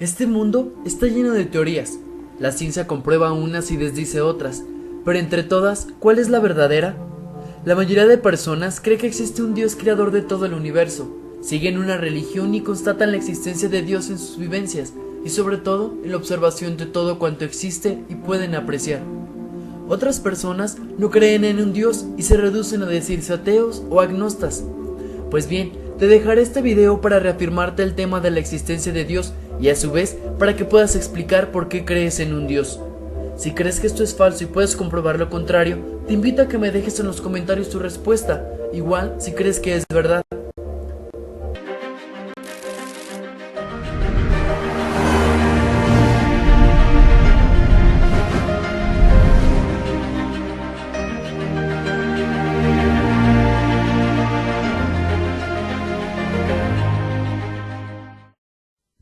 Este mundo está lleno de teorías. La ciencia comprueba unas y desdice otras, pero entre todas, ¿cuál es la verdadera? La mayoría de personas cree que existe un Dios creador de todo el universo, siguen una religión y constatan la existencia de Dios en sus vivencias y sobre todo en la observación de todo cuanto existe y pueden apreciar. Otras personas no creen en un Dios y se reducen a decirse ateos o agnostas. Pues bien, te dejaré este video para reafirmarte el tema de la existencia de Dios y a su vez para que puedas explicar por qué crees en un Dios. Si crees que esto es falso y puedes comprobar lo contrario, te invito a que me dejes en los comentarios tu respuesta, igual si crees que es verdad.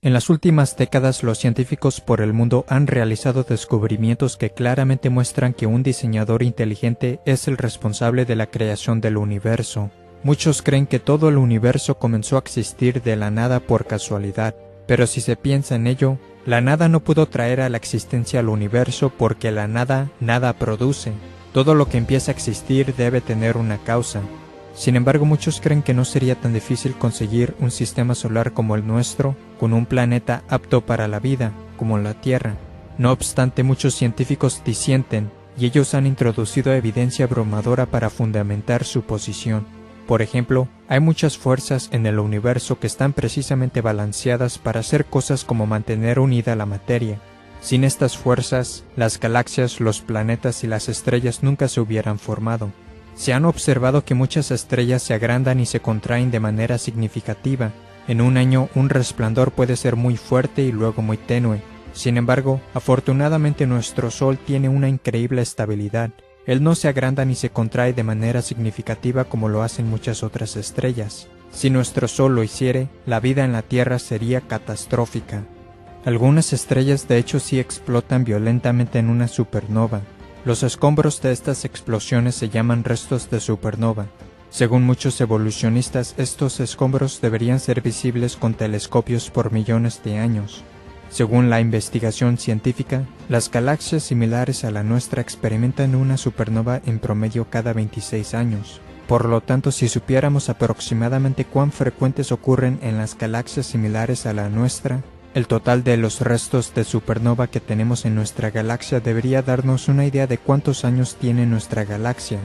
En las últimas décadas, los científicos por el mundo han realizado descubrimientos que claramente muestran que un diseñador inteligente es el responsable de la creación del universo. Muchos creen que todo el universo comenzó a existir de la nada por casualidad, pero si se piensa en ello, la nada no pudo traer a la existencia al universo porque la nada nada produce. Todo lo que empieza a existir debe tener una causa. Sin embargo, muchos creen que no sería tan difícil conseguir un sistema solar como el nuestro, con un planeta apto para la vida, como la Tierra. No obstante, muchos científicos disienten, y ellos han introducido evidencia abrumadora para fundamentar su posición. Por ejemplo, hay muchas fuerzas en el universo que están precisamente balanceadas para hacer cosas como mantener unida la materia. Sin estas fuerzas, las galaxias, los planetas y las estrellas nunca se hubieran formado. Se han observado que muchas estrellas se agrandan y se contraen de manera significativa. En un año, un resplandor puede ser muy fuerte y luego muy tenue. Sin embargo, afortunadamente nuestro Sol tiene una increíble estabilidad. Él no se agranda ni se contrae de manera significativa como lo hacen muchas otras estrellas. Si nuestro Sol lo hiciere, la vida en la Tierra sería catastrófica. Algunas estrellas de hecho sí explotan violentamente en una supernova. Los escombros de estas explosiones se llaman restos de supernova. Según muchos evolucionistas, estos escombros deberían ser visibles con telescopios por millones de años. Según la investigación científica, las galaxias similares a la nuestra experimentan una supernova en promedio cada 26 años. Por lo tanto, si supiéramos aproximadamente cuán frecuentes ocurren en las galaxias similares a la nuestra, el total de los restos de supernova que tenemos en nuestra galaxia debería darnos una idea de cuántos años tiene nuestra galaxia.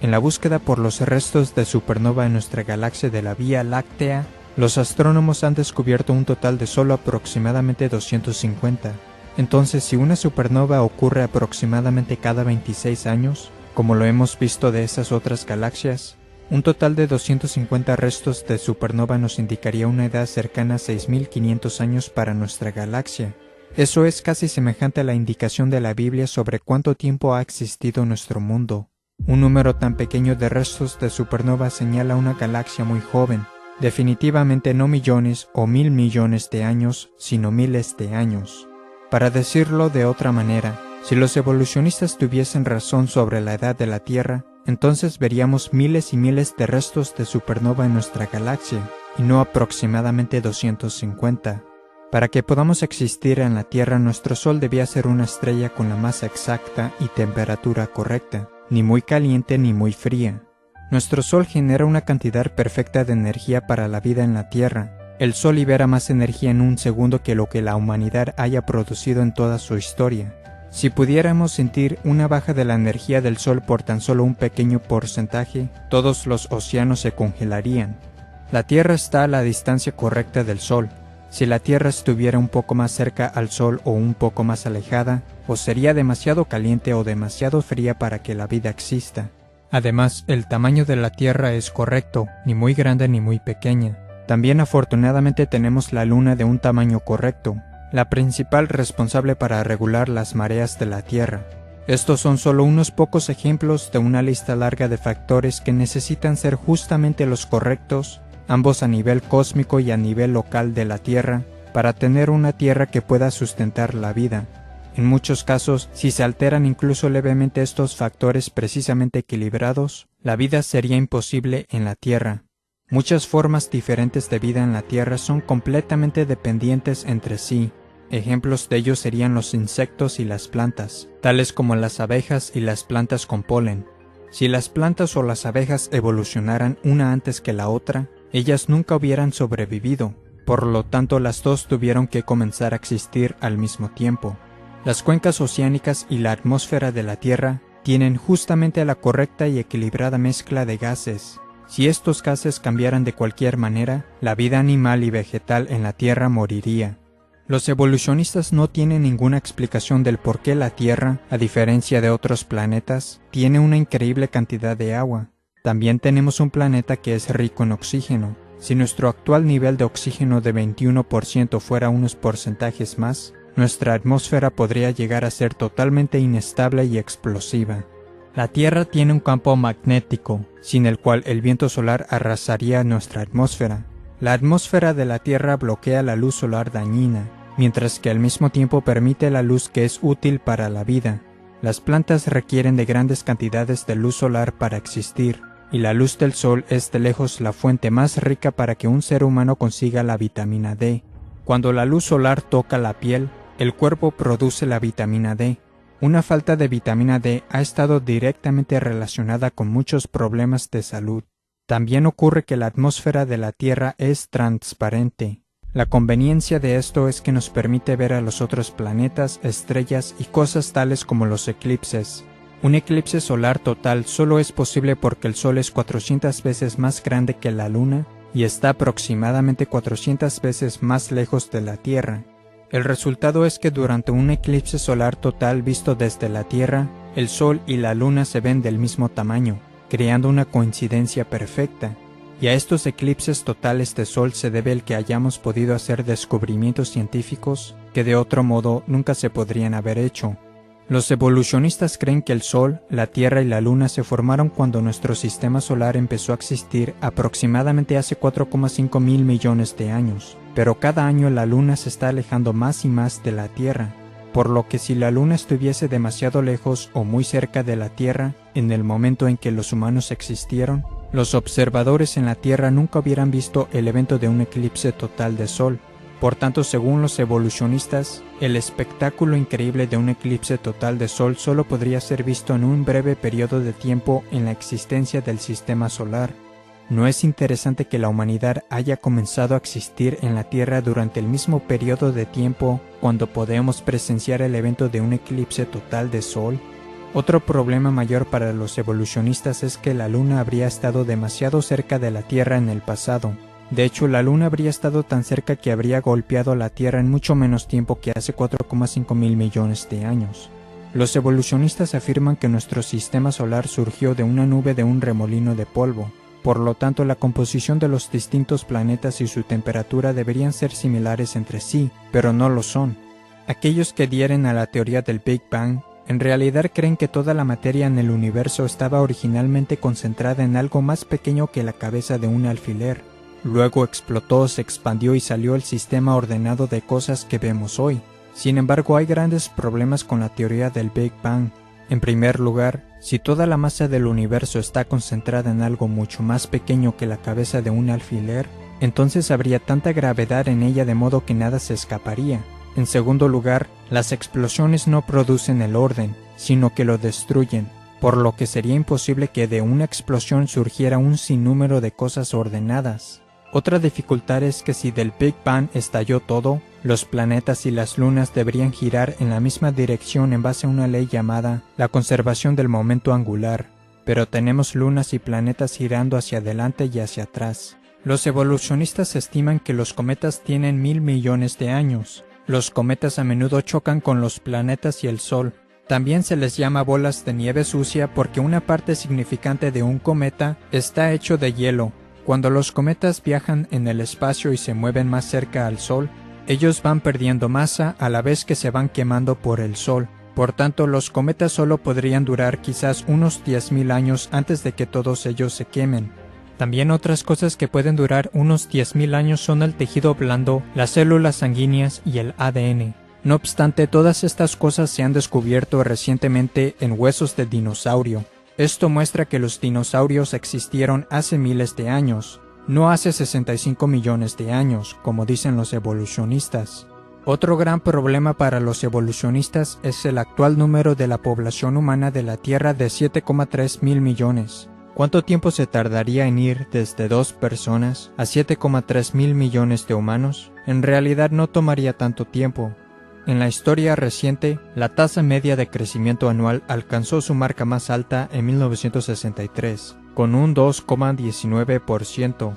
En la búsqueda por los restos de supernova en nuestra galaxia de la Vía Láctea, los astrónomos han descubierto un total de solo aproximadamente 250. Entonces, si una supernova ocurre aproximadamente cada 26 años, como lo hemos visto de esas otras galaxias, un total de 250 restos de supernova nos indicaría una edad cercana a 6.500 años para nuestra galaxia. Eso es casi semejante a la indicación de la Biblia sobre cuánto tiempo ha existido nuestro mundo. Un número tan pequeño de restos de supernova señala una galaxia muy joven, definitivamente no millones o 1.000 millones de años, sino miles de años. Para decirlo de otra manera, si los evolucionistas tuviesen razón sobre la edad de la Tierra, entonces veríamos miles y miles de restos de supernova en nuestra galaxia, y no aproximadamente 250. Para que podamos existir en la Tierra, nuestro Sol debía ser una estrella con la masa exacta y temperatura correcta, ni muy caliente ni muy fría. Nuestro Sol genera una cantidad perfecta de energía para la vida en la Tierra. El Sol libera más energía en un segundo que lo que la humanidad haya producido en toda su historia. Si pudiéramos sentir una baja de la energía del Sol por tan solo un pequeño porcentaje, todos los océanos se congelarían. La Tierra está a la distancia correcta del Sol. Si la Tierra estuviera un poco más cerca al Sol o un poco más alejada, o sería demasiado caliente o demasiado fría para que la vida exista. Además, el tamaño de la Tierra es correcto, ni muy grande ni muy pequeña. También afortunadamente tenemos la Luna de un tamaño correcto, la principal responsable para regular las mareas de la Tierra. Estos son solo unos pocos ejemplos de una lista larga de factores que necesitan ser justamente los correctos, ambos a nivel cósmico y a nivel local de la Tierra, para tener una Tierra que pueda sustentar la vida. En muchos casos, si se alteran incluso levemente estos factores precisamente equilibrados, la vida sería imposible en la Tierra. Muchas formas diferentes de vida en la Tierra son completamente dependientes entre sí. Ejemplos de ello serían los insectos y las plantas, tales como las abejas y las plantas con polen. Si las plantas o las abejas evolucionaran una antes que la otra, ellas nunca hubieran sobrevivido, por lo tanto las dos tuvieron que comenzar a existir al mismo tiempo. Las cuencas oceánicas y la atmósfera de la Tierra tienen justamente la correcta y equilibrada mezcla de gases. Si estos gases cambiaran de cualquier manera, la vida animal y vegetal en la Tierra moriría. Los evolucionistas no tienen ninguna explicación del por qué la Tierra, a diferencia de otros planetas, tiene una increíble cantidad de agua. También tenemos un planeta que es rico en oxígeno. Si nuestro actual nivel de oxígeno de 21% fuera unos porcentajes más, nuestra atmósfera podría llegar a ser totalmente inestable y explosiva. La Tierra tiene un campo magnético, sin el cual el viento solar arrasaría nuestra atmósfera. La atmósfera de la Tierra bloquea la luz solar dañina, mientras que al mismo tiempo permite la luz que es útil para la vida. Las plantas requieren de grandes cantidades de luz solar para existir, y la luz del sol es de lejos la fuente más rica para que un ser humano consiga la vitamina D. Cuando la luz solar toca la piel, el cuerpo produce la vitamina D. Una falta de vitamina D ha estado directamente relacionada con muchos problemas de salud. También ocurre que la atmósfera de la Tierra es transparente. La conveniencia de esto es que nos permite ver a los otros planetas, estrellas y cosas tales como los eclipses. Un eclipse solar total solo es posible porque el Sol es 400 veces más grande que la Luna y está aproximadamente 400 veces más lejos de la Tierra. El resultado es que durante un eclipse solar total visto desde la Tierra, el Sol y la Luna se ven del mismo tamaño, creando una coincidencia perfecta. Y a estos eclipses totales de Sol se debe el que hayamos podido hacer descubrimientos científicos que de otro modo nunca se podrían haber hecho. Los evolucionistas creen que el Sol, la Tierra y la Luna se formaron cuando nuestro sistema solar empezó a existir aproximadamente hace 4,5 mil millones de años, pero cada año la Luna se está alejando más y más de la Tierra, por lo que si la Luna estuviese demasiado lejos o muy cerca de la Tierra en el momento en que los humanos existieron, los observadores en la Tierra nunca hubieran visto el evento de un eclipse total de Sol. Por tanto, según los evolucionistas, el espectáculo increíble de un eclipse total de Sol solo podría ser visto en un breve periodo de tiempo en la existencia del sistema solar. ¿No es interesante que la humanidad haya comenzado a existir en la Tierra durante el mismo periodo de tiempo cuando podemos presenciar el evento de un eclipse total de Sol? Otro problema mayor para los evolucionistas es que la Luna habría estado demasiado cerca de la Tierra en el pasado. De hecho, la Luna habría estado tan cerca que habría golpeado la Tierra en mucho menos tiempo que hace 4,5 mil millones de años. Los evolucionistas afirman que nuestro sistema solar surgió de una nube de un remolino de polvo. Por lo tanto, la composición de los distintos planetas y su temperatura deberían ser similares entre sí, pero no lo son. Aquellos que adhieren a la teoría del Big Bang en realidad creen que toda la materia en el universo estaba originalmente concentrada en algo más pequeño que la cabeza de un alfiler. Luego explotó, se expandió y salió el sistema ordenado de cosas que vemos hoy. Sin embargo, hay grandes problemas con la teoría del Big Bang. En primer lugar, si toda la masa del universo está concentrada en algo mucho más pequeño que la cabeza de un alfiler, entonces habría tanta gravedad en ella de modo que nada se escaparía. En segundo lugar, las explosiones no producen el orden, sino que lo destruyen, por lo que sería imposible que de una explosión surgiera un sinnúmero de cosas ordenadas. Otra dificultad es que si del Big Bang estalló todo, los planetas y las lunas deberían girar en la misma dirección en base a una ley llamada la conservación del momento angular, pero tenemos lunas y planetas girando hacia adelante y hacia atrás. Los evolucionistas estiman que los cometas tienen 1.000 millones de años. Los cometas a menudo chocan con los planetas y el Sol. También se les llama bolas de nieve sucia porque una parte significante de un cometa está hecho de hielo. Cuando los cometas viajan en el espacio y se mueven más cerca al Sol, ellos van perdiendo masa a la vez que se van quemando por el Sol. Por tanto, los cometas solo podrían durar quizás unos 10.000 años antes de que todos ellos se quemen. También otras cosas que pueden durar unos 10.000 años son el tejido blando, las células sanguíneas y el ADN. No obstante, todas estas cosas se han descubierto recientemente en huesos de dinosaurio. Esto muestra que los dinosaurios existieron hace miles de años, no hace 65 millones de años, como dicen los evolucionistas. Otro gran problema para los evolucionistas es el actual número de la población humana de la Tierra de 7,3 mil millones. ¿Cuánto tiempo se tardaría en ir desde 2 personas a 7,3 mil millones de humanos? En realidad no tomaría tanto tiempo. En la historia reciente, la tasa media de crecimiento anual alcanzó su marca más alta en 1963, con un 2,19%.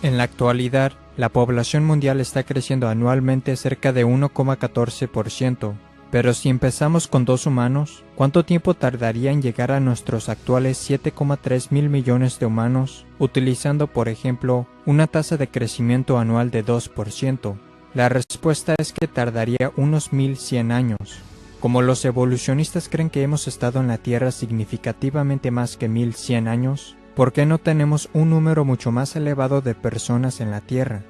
En la actualidad, la población mundial está creciendo anualmente cerca de 1,14%. Pero si empezamos con 2 humanos, ¿cuánto tiempo tardaría en llegar a nuestros actuales 7,3 mil millones de humanos, utilizando, por ejemplo, una tasa de crecimiento anual de 2%? La respuesta es que tardaría unos 1100 años. Como los evolucionistas creen que hemos estado en la Tierra significativamente más que 1100 años, ¿por qué no tenemos un número mucho más elevado de personas en la Tierra?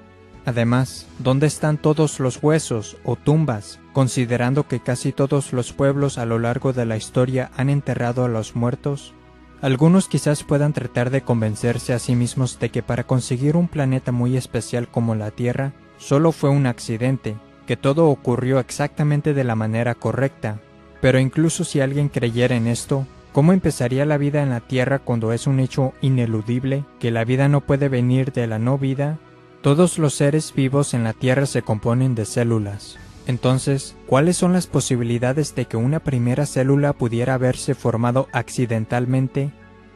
Además, ¿dónde están todos los huesos o tumbas, considerando que casi todos los pueblos a lo largo de la historia han enterrado a los muertos? Algunos quizás puedan tratar de convencerse a sí mismos de que para conseguir un planeta muy especial como la Tierra, solo fue un accidente, que todo ocurrió exactamente de la manera correcta. Pero incluso si alguien creyera en esto, ¿cómo empezaría la vida en la Tierra cuando es un hecho ineludible que la vida no puede venir de la no vida? Todos los seres vivos en la Tierra se componen de células. Entonces, ¿cuáles son las posibilidades de que una primera célula pudiera haberse formado accidentalmente?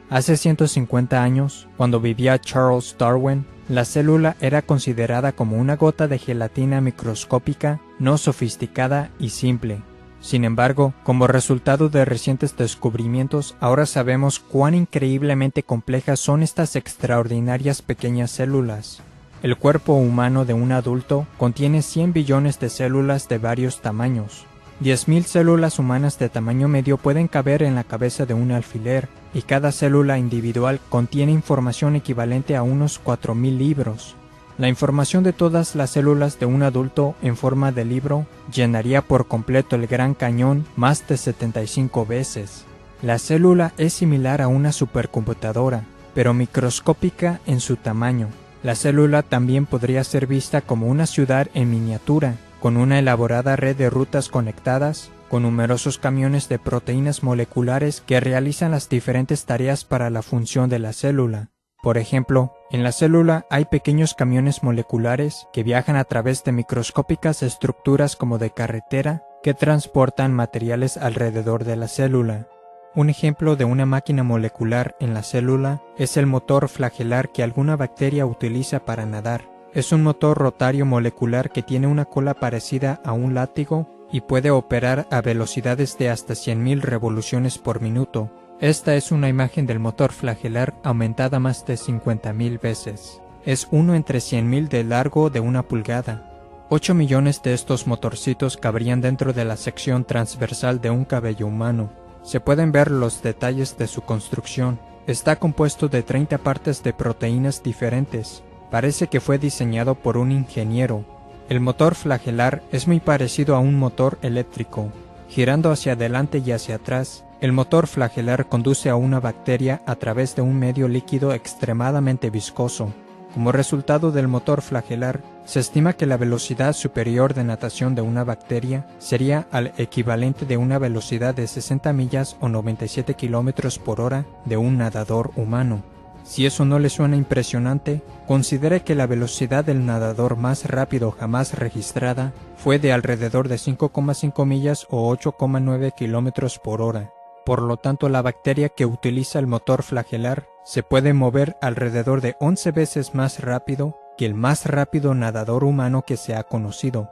Hace 150 años, cuando vivía Charles Darwin, la célula era considerada como una gota de gelatina microscópica, no sofisticada y simple. Sin embargo, como resultado de recientes descubrimientos, ahora sabemos cuán increíblemente complejas son estas extraordinarias pequeñas células. El cuerpo humano de un adulto contiene 100 billones de células de varios tamaños. 10.000 células humanas de tamaño medio pueden caber en la cabeza de un alfiler, y cada célula individual contiene información equivalente a unos 4.000 libros. La información de todas las células de un adulto en forma de libro llenaría por completo el Gran Cañón más de 75 veces. La célula es similar a una supercomputadora, pero microscópica en su tamaño. La célula también podría ser vista como una ciudad en miniatura, con una elaborada red de rutas conectadas, con numerosos camiones de proteínas moleculares que realizan las diferentes tareas para la función de la célula. Por ejemplo, en la célula hay pequeños camiones moleculares que viajan a través de microscópicas estructuras como de carretera que transportan materiales alrededor de la célula. Un ejemplo de una máquina molecular en la célula es el motor flagelar que alguna bacteria utiliza para nadar. Es un motor rotario molecular que tiene una cola parecida a un látigo y puede operar a velocidades de hasta 100.000 revoluciones por minuto. Esta es una imagen del motor flagelar aumentada más de 50.000 veces. Es uno entre 100.000 de largo de 1 pulgada. 8 millones de estos motorcitos cabrían dentro de la sección transversal de un cabello humano. Se pueden ver los detalles de su construcción. Está compuesto de 30 partes de proteínas diferentes. Parece que fue diseñado por un ingeniero. El motor flagelar es muy parecido a un motor eléctrico. Girando hacia adelante y hacia atrás, el motor flagelar conduce a una bacteria a través de un medio líquido extremadamente viscoso. Como resultado del motor flagelar, se estima que la velocidad superior de natación de una bacteria sería al equivalente de una velocidad de 60 millas o 97 kilómetros por hora de un nadador humano. Si eso no le suena impresionante, considere que la velocidad del nadador más rápido jamás registrada fue de alrededor de 5,5 millas o 8,9 kilómetros por hora. Por lo tanto, la bacteria que utiliza el motor flagelar se puede mover alrededor de 11 veces más rápido que el más rápido nadador humano que se ha conocido.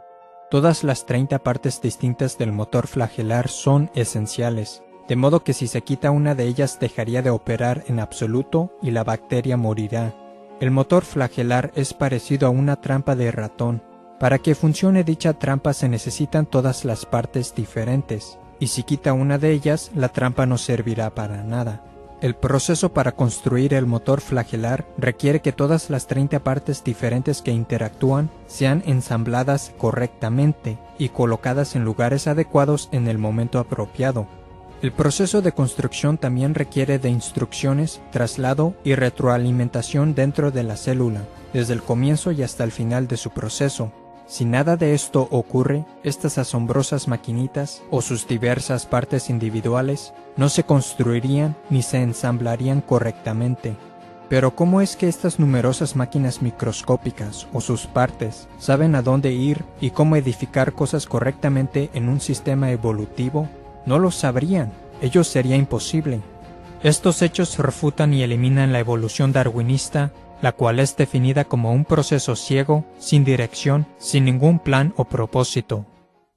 Todas las 30 partes distintas del motor flagelar son esenciales, de modo que si se quita una de ellas dejaría de operar en absoluto y la bacteria morirá. El motor flagelar es parecido a una trampa de ratón. Para que funcione dicha trampa se necesitan todas las partes diferentes, y si quita una de ellas, la trampa no servirá para nada. El proceso para construir el motor flagelar requiere que todas las 30 partes diferentes que interactúan sean ensambladas correctamente y colocadas en lugares adecuados en el momento apropiado. El proceso de construcción también requiere de instrucciones, traslado y retroalimentación dentro de la célula, desde el comienzo y hasta el final de su proceso. Si nada de esto ocurre, estas asombrosas maquinitas, o sus diversas partes individuales, no se construirían ni se ensamblarían correctamente. Pero ¿cómo es que estas numerosas máquinas microscópicas, o sus partes, saben a dónde ir y cómo edificar cosas correctamente en un sistema evolutivo? No lo sabrían, ello sería imposible. Estos hechos refutan y eliminan la evolución darwinista, la cual es definida como un proceso ciego, sin dirección, sin ningún plan o propósito.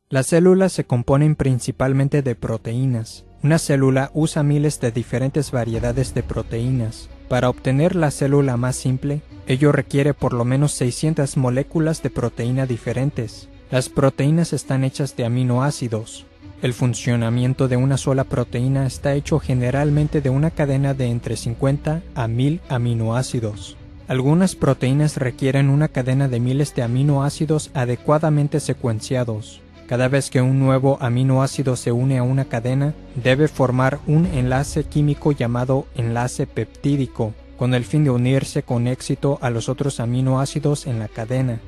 Las células se componen principalmente de proteínas. Una célula usa miles de diferentes variedades de proteínas. Para obtener la célula más simple, ello requiere por lo menos 600 moléculas de proteína diferentes. Las proteínas están hechas de aminoácidos. El funcionamiento de una sola proteína está hecho generalmente de una cadena de entre 50 a 1000 aminoácidos. Algunas proteínas requieren una cadena de miles de aminoácidos adecuadamente secuenciados. Cada vez que un nuevo aminoácido se une a una cadena, debe formar un enlace químico llamado enlace peptídico, con el fin de unirse con éxito a los otros aminoácidos en la cadena.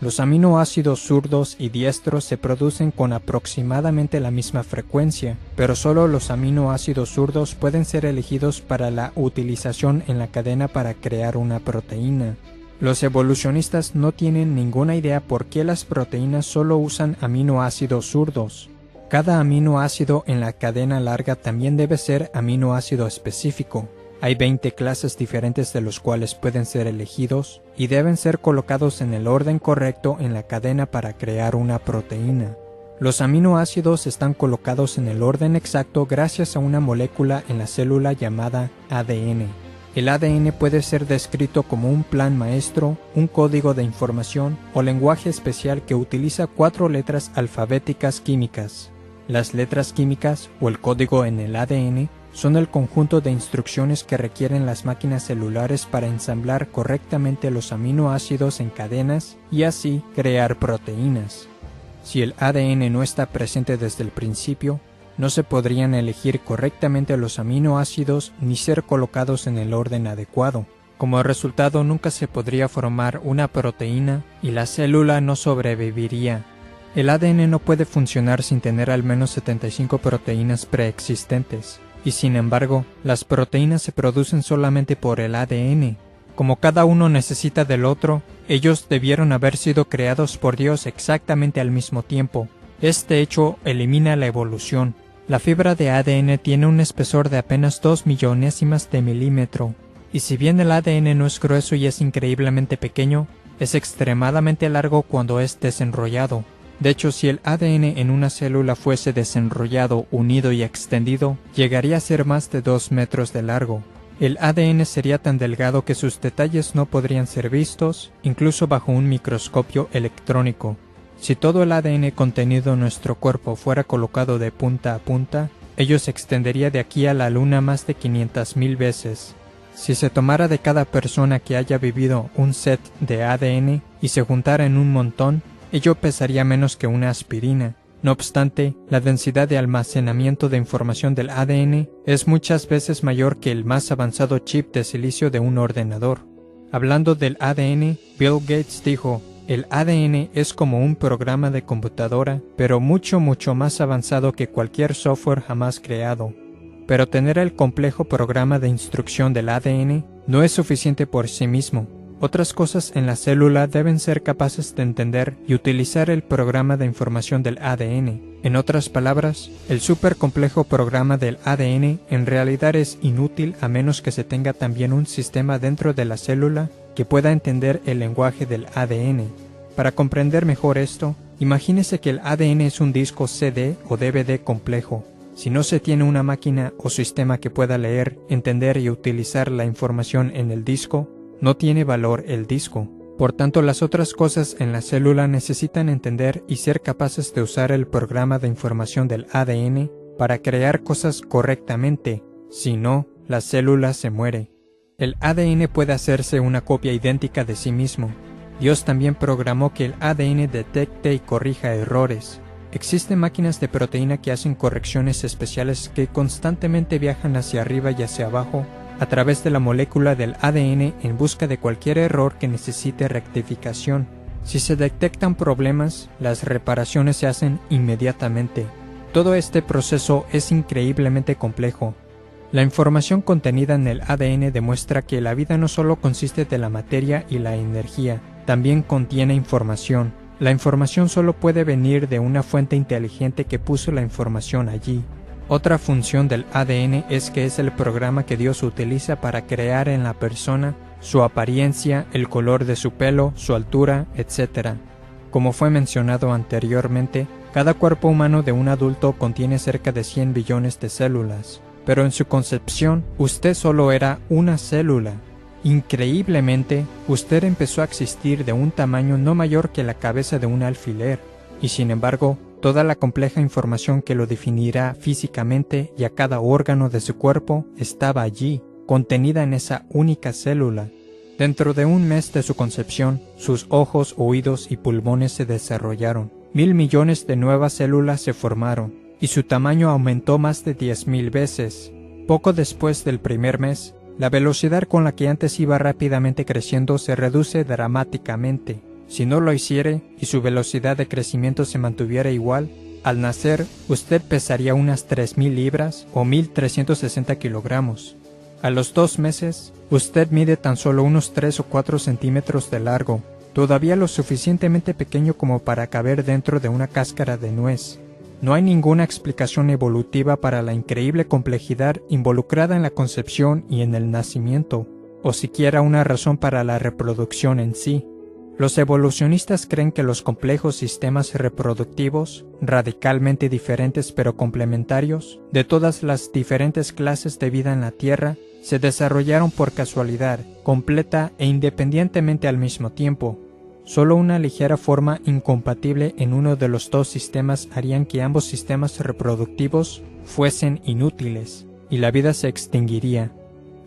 Los aminoácidos zurdos y diestros se producen con aproximadamente la misma frecuencia, pero solo los aminoácidos zurdos pueden ser elegidos para la utilización en la cadena para crear una proteína. Los evolucionistas no tienen ninguna idea por qué las proteínas solo usan aminoácidos zurdos. Cada aminoácido en la cadena larga también debe ser aminoácido específico. Hay 20 clases diferentes de los cuales pueden ser elegidos y deben ser colocados en el orden correcto en la cadena para crear una proteína. Los aminoácidos están colocados en el orden exacto gracias a una molécula en la célula llamada ADN. El ADN puede ser descrito como un plan maestro, un código de información o lenguaje especial que utiliza 4 letras alfabéticas químicas. Las letras químicas o el código en el ADN son el conjunto de instrucciones que requieren las máquinas celulares para ensamblar correctamente los aminoácidos en cadenas y así crear proteínas. Si el ADN no está presente desde el principio, no se podrían elegir correctamente los aminoácidos ni ser colocados en el orden adecuado. Como resultado, nunca se podría formar una proteína y la célula no sobreviviría. El ADN no puede funcionar sin tener al menos 75 proteínas preexistentes. Y sin embargo, las proteínas se producen solamente por el ADN. Como cada uno necesita del otro, ellos debieron haber sido creados por Dios exactamente al mismo tiempo. Este hecho elimina la evolución. La fibra de ADN tiene un espesor de apenas 2 millonésimas de milímetro. Y si bien el ADN no es grueso y es increíblemente pequeño, es extremadamente largo cuando es desenrollado. De hecho, si el ADN en una célula fuese desenrollado, unido y extendido, llegaría a ser más de 2 metros de largo. El ADN sería tan delgado que sus detalles no podrían ser vistos, incluso bajo un microscopio electrónico. Si todo el ADN contenido en nuestro cuerpo fuera colocado de punta a punta, ello se extendería de aquí a la Luna más de 500,000 veces. Si se tomara de cada persona que haya vivido un set de ADN y se juntara en un montón, ello pesaría menos que una aspirina. No obstante, la densidad de almacenamiento de información del ADN es muchas veces mayor que el más avanzado chip de silicio de un ordenador. Hablando del ADN, Bill Gates dijo: "El ADN es como un programa de computadora, pero mucho más avanzado que cualquier software jamás creado". Pero tener el complejo programa de instrucción del ADN no es suficiente por sí mismo. Otras cosas en la célula deben ser capaces de entender y utilizar el programa de información del ADN. En otras palabras, el supercomplejo programa del ADN en realidad es inútil a menos que se tenga también un sistema dentro de la célula que pueda entender el lenguaje del ADN. Para comprender mejor esto, imagínese que el ADN es un disco CD o DVD complejo. Si no se tiene una máquina o sistema que pueda leer, entender y utilizar la información en el disco, no tiene valor el disco. Por tanto, las otras cosas en la célula necesitan entender y ser capaces de usar el programa de información del ADN para crear cosas correctamente. Si no, la célula se muere. El ADN puede hacerse una copia idéntica de sí mismo. Dios también programó que el ADN detecte y corrija errores. Existen máquinas de proteína que hacen correcciones especiales que constantemente viajan hacia arriba y hacia abajo a través de la molécula del ADN en busca de cualquier error que necesite rectificación. Si se detectan problemas, las reparaciones se hacen inmediatamente. Todo este proceso es increíblemente complejo. La información contenida en el ADN demuestra que la vida no solo consiste de la materia y la energía, también contiene información. La información solo puede venir de una fuente inteligente que puso la información allí. Otra función del ADN es que es el programa que Dios utiliza para crear en la persona su apariencia, el color de su pelo, su altura, etc. Como fue mencionado anteriormente, cada cuerpo humano de un adulto contiene cerca de 100 billones de células. Pero en su concepción, usted solo era una célula. Increíblemente, usted empezó a existir de un tamaño no mayor que la cabeza de un alfiler, y sin embargo, toda la compleja información que lo definirá físicamente y a cada órgano de su cuerpo estaba allí, contenida en esa única célula. Dentro de un mes de su concepción, sus ojos, oídos y pulmones se desarrollaron. 1.000 millones de nuevas células se formaron, y su tamaño aumentó más de 10.000 veces. Poco después del primer mes, la velocidad con la que antes iba rápidamente creciendo se reduce dramáticamente. Si no lo hiciere y su velocidad de crecimiento se mantuviera igual, al nacer usted pesaría unas 3.000 libras o 1.360 kilogramos. A los 2 meses, usted mide tan solo unos 3 o 4 centímetros de largo, todavía lo suficientemente pequeño como para caber dentro de una cáscara de nuez. No hay ninguna explicación evolutiva para la increíble complejidad involucrada en la concepción y en el nacimiento, o siquiera una razón para la reproducción en sí. Los evolucionistas creen que los complejos sistemas reproductivos, radicalmente diferentes pero complementarios, de todas las diferentes clases de vida en la Tierra, se desarrollaron por casualidad, completa e independientemente al mismo tiempo. Solo una ligera forma incompatible en uno de los dos sistemas harían que ambos sistemas reproductivos fuesen inútiles, y la vida se extinguiría.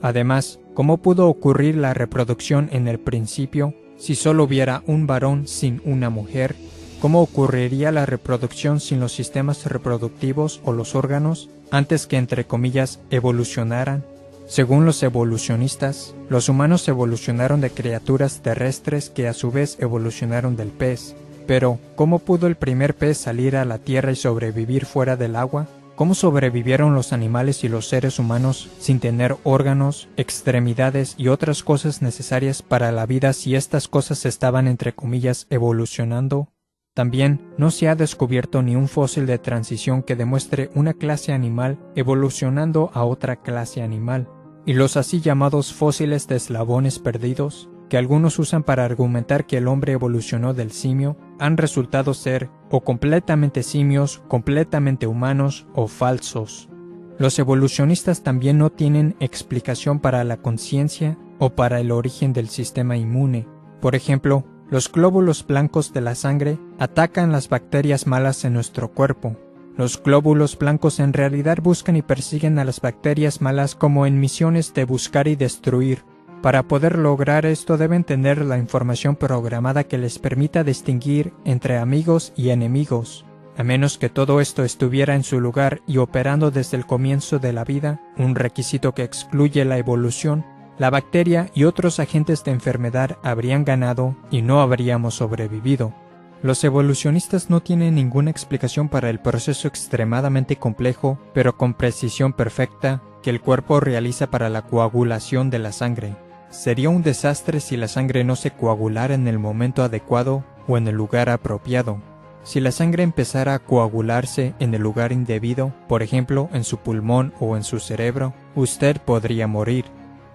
Además, ¿cómo pudo ocurrir la reproducción en el principio si solo hubiera un varón sin una mujer? ¿Cómo ocurriría la reproducción sin los sistemas reproductivos o los órganos antes que, entre comillas, evolucionaran? Según los evolucionistas, los humanos evolucionaron de criaturas terrestres que a su vez evolucionaron del pez. Pero, ¿cómo pudo el primer pez salir a la tierra y sobrevivir fuera del agua? ¿Cómo sobrevivieron los animales y los seres humanos sin tener órganos, extremidades y otras cosas necesarias para la vida si estas cosas estaban entre comillas evolucionando? También no se ha descubierto ni un fósil de transición que demuestre una clase animal evolucionando a otra clase animal. Y los así llamados fósiles de eslabones perdidos, que algunos usan para argumentar que el hombre evolucionó del simio, han resultado ser o completamente simios, completamente humanos o falsos. Los evolucionistas también no tienen explicación para la conciencia o para el origen del sistema inmune. Por ejemplo, los glóbulos blancos de la sangre atacan las bacterias malas en nuestro cuerpo. Los glóbulos blancos en realidad buscan y persiguen a las bacterias malas como en misiones de buscar y destruir. Para poder lograr esto deben tener la información programada que les permita distinguir entre amigos y enemigos. A menos que todo esto estuviera en su lugar y operando desde el comienzo de la vida, un requisito que excluye la evolución, la bacteria y otros agentes de enfermedad habrían ganado y no habríamos sobrevivido. Los evolucionistas no tienen ninguna explicación para el proceso extremadamente complejo, pero con precisión perfecta, que el cuerpo realiza para la coagulación de la sangre. Sería un desastre si la sangre no se coagulara en el momento adecuado o en el lugar apropiado. Si la sangre empezara a coagularse en el lugar indebido, por ejemplo en su pulmón o en su cerebro, usted podría morir.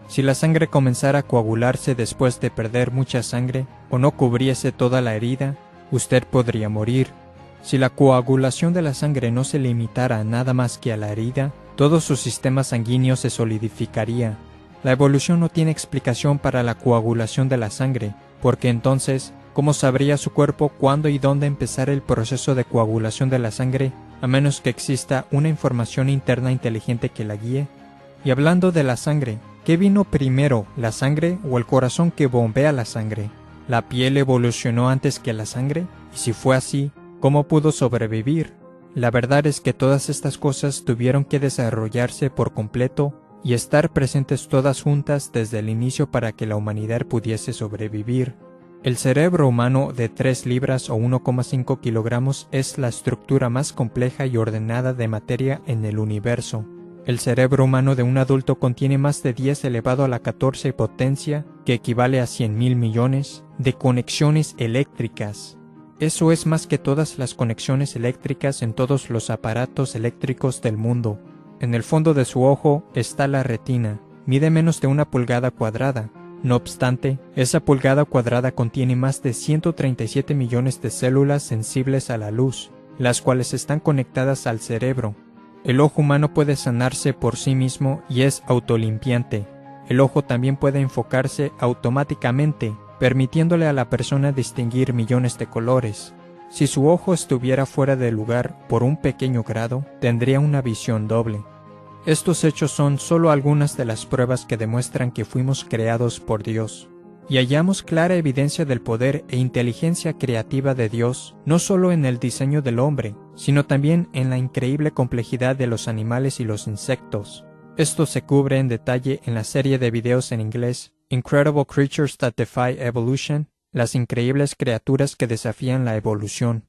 Si la sangre comenzara a coagularse después de perder mucha sangre o no cubriese toda la herida, usted podría morir. Si la coagulación de la sangre no se limitara nada más que a la herida, todo su sistema sanguíneo se solidificaría. La evolución no tiene explicación para la coagulación de la sangre, porque entonces, ¿cómo sabría su cuerpo cuándo y dónde empezar el proceso de coagulación de la sangre, a menos que exista una información interna inteligente que la guíe? Y hablando de la sangre, ¿qué vino primero, la sangre o el corazón que bombea la sangre? ¿La piel evolucionó antes que la sangre? Y si fue así, ¿cómo pudo sobrevivir? La verdad es que todas estas cosas tuvieron que desarrollarse por completo y estar presentes todas juntas desde el inicio para que la humanidad pudiese sobrevivir. El cerebro humano de 3 libras o 1,5 kilogramos es la estructura más compleja y ordenada de materia en el universo. El cerebro humano de un adulto contiene más de 10 elevado a la 14 potencia, que equivale a 100.000 millones, de conexiones eléctricas. Eso es más que todas las conexiones eléctricas en todos los aparatos eléctricos del mundo. En el fondo de su ojo está la retina. Mide menos de 1 pulgada cuadrada. No obstante, esa pulgada cuadrada contiene más de 137 millones de células sensibles a la luz, las cuales están conectadas al cerebro. El ojo humano puede sanarse por sí mismo y es autolimpiante. El ojo también puede enfocarse automáticamente, permitiéndole a la persona distinguir millones de colores. Si su ojo estuviera fuera de lugar por un pequeño grado, tendría una visión doble. Estos hechos son solo algunas de las pruebas que demuestran que fuimos creados por Dios. Y hallamos clara evidencia del poder e inteligencia creativa de Dios, no solo en el diseño del hombre, sino también en la increíble complejidad de los animales y los insectos. Esto se cubre en detalle en la serie de videos en inglés Incredible Creatures That Defy Evolution, las increíbles criaturas que desafían la evolución.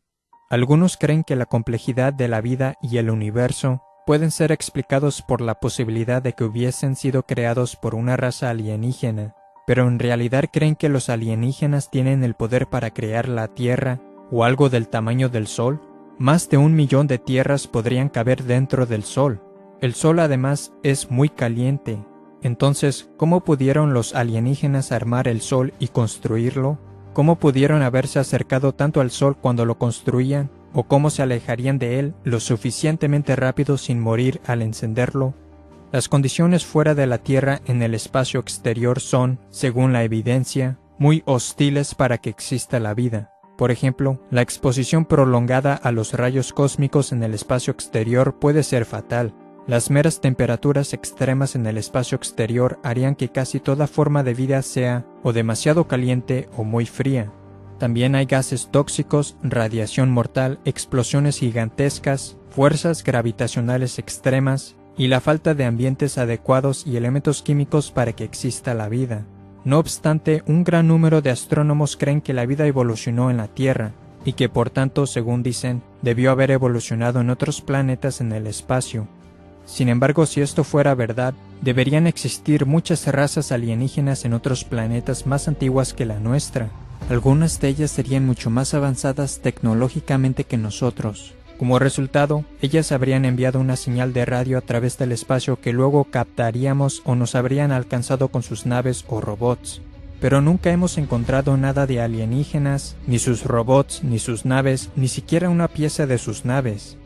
Algunos creen que la complejidad de la vida y el universo pueden ser explicados por la posibilidad de que hubiesen sido creados por una raza alienígena, pero en realidad creen que los alienígenas tienen el poder para crear la Tierra o algo del tamaño del Sol. Más de 1 millón de tierras podrían caber dentro del Sol. El Sol además es muy caliente. Entonces, ¿cómo pudieron los alienígenas armar el Sol y construirlo? ¿Cómo pudieron haberse acercado tanto al Sol cuando lo construían? ¿O cómo se alejarían de él lo suficientemente rápido sin morir al encenderlo? Las condiciones fuera de la Tierra en el espacio exterior son, según la evidencia, muy hostiles para que exista la vida. Por ejemplo, la exposición prolongada a los rayos cósmicos en el espacio exterior puede ser fatal. Las meras temperaturas extremas en el espacio exterior harían que casi toda forma de vida sea o demasiado caliente o muy fría. También hay gases tóxicos, radiación mortal, explosiones gigantescas, fuerzas gravitacionales extremas y la falta de ambientes adecuados y elementos químicos para que exista la vida. No obstante, un gran número de astrónomos creen que la vida evolucionó en la Tierra y que por tanto, según dicen, debió haber evolucionado en otros planetas en el espacio. Sin embargo, si esto fuera verdad, deberían existir muchas razas alienígenas en otros planetas más antiguas que la nuestra. Algunas de ellas serían mucho más avanzadas tecnológicamente que nosotros. Como resultado, ellas habrían enviado una señal de radio a través del espacio que luego captaríamos o nos habrían alcanzado con sus naves o robots. Pero nunca hemos encontrado nada de alienígenas, ni sus robots, ni sus naves, ni siquiera una pieza de sus naves.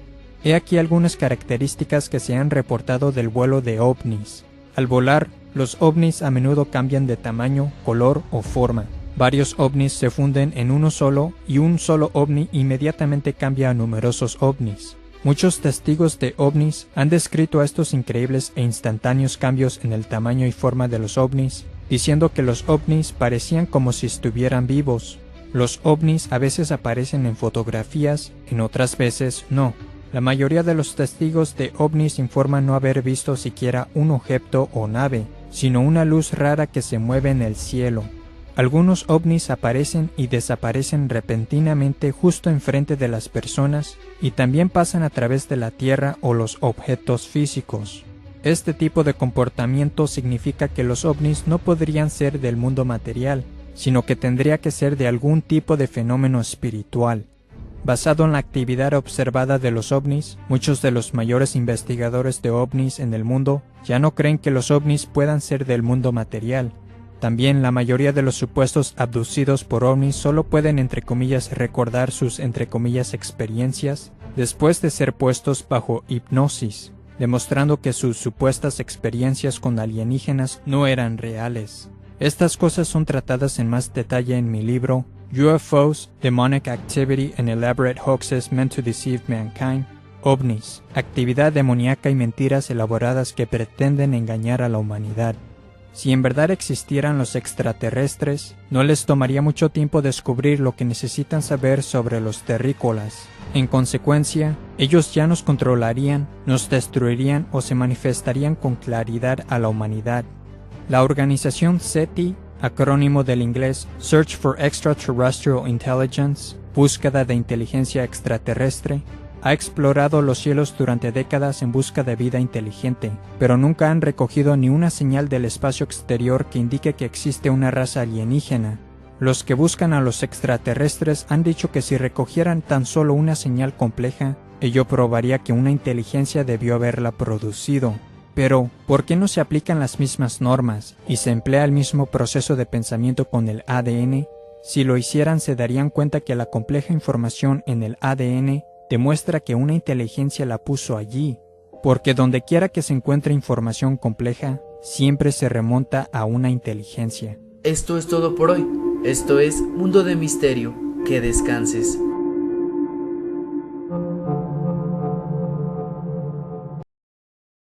He aquí algunas características que se han reportado del vuelo de ovnis. Al volar, los ovnis a menudo cambian de tamaño, color o forma. Varios ovnis se funden en uno solo y un solo ovni inmediatamente cambia a numerosos ovnis. Muchos testigos de ovnis han descrito a estos increíbles e instantáneos cambios en el tamaño y forma de los ovnis, diciendo que los ovnis parecían como si estuvieran vivos. Los ovnis a veces aparecen en fotografías, en otras veces no. La mayoría de los testigos de ovnis informan no haber visto siquiera un objeto o nave, sino una luz rara que se mueve en el cielo. Algunos ovnis aparecen y desaparecen repentinamente justo enfrente de las personas y también pasan a través de la Tierra o los objetos físicos. Este tipo de comportamiento significa que los ovnis no podrían ser del mundo material, sino que tendría que ser de algún tipo de fenómeno espiritual. Basado en la actividad observada de los ovnis, muchos de los mayores investigadores de ovnis en el mundo ya no creen que los ovnis puedan ser del mundo material. También la mayoría de los supuestos abducidos por ovnis solo pueden entre comillas recordar sus entre comillas experiencias después de ser puestos bajo hipnosis, demostrando que sus supuestas experiencias con alienígenas no eran reales. Estas cosas son tratadas en más detalle en mi libro UFOs, Demonic Activity and Elaborate Hoaxes Meant to Deceive Mankind. OVNIs, actividad demoníaca y mentiras elaboradas que pretenden engañar a la humanidad. Si en verdad existieran los extraterrestres, no les tomaría mucho tiempo descubrir lo que necesitan saber sobre los terrícolas. En consecuencia, ellos ya nos controlarían, nos destruirían o se manifestarían con claridad a la humanidad. La organización SETI acrónimo del inglés Search for Extraterrestrial Intelligence, búsqueda de inteligencia extraterrestre, ha explorado los cielos durante décadas en busca de vida inteligente, pero nunca han recogido ni una señal del espacio exterior que indique que existe una raza alienígena. Los que buscan a los extraterrestres han dicho que si recogieran tan solo una señal compleja, ello probaría que una inteligencia debió haberla producido. Pero, ¿por qué no se aplican las mismas normas y se emplea el mismo proceso de pensamiento con el ADN? Si lo hicieran, se darían cuenta que la compleja información en el ADN demuestra que una inteligencia la puso allí, porque donde quiera que se encuentre información compleja, siempre se remonta a una inteligencia. Esto es todo por hoy. Esto es Mundo de Misterio. Que descanses.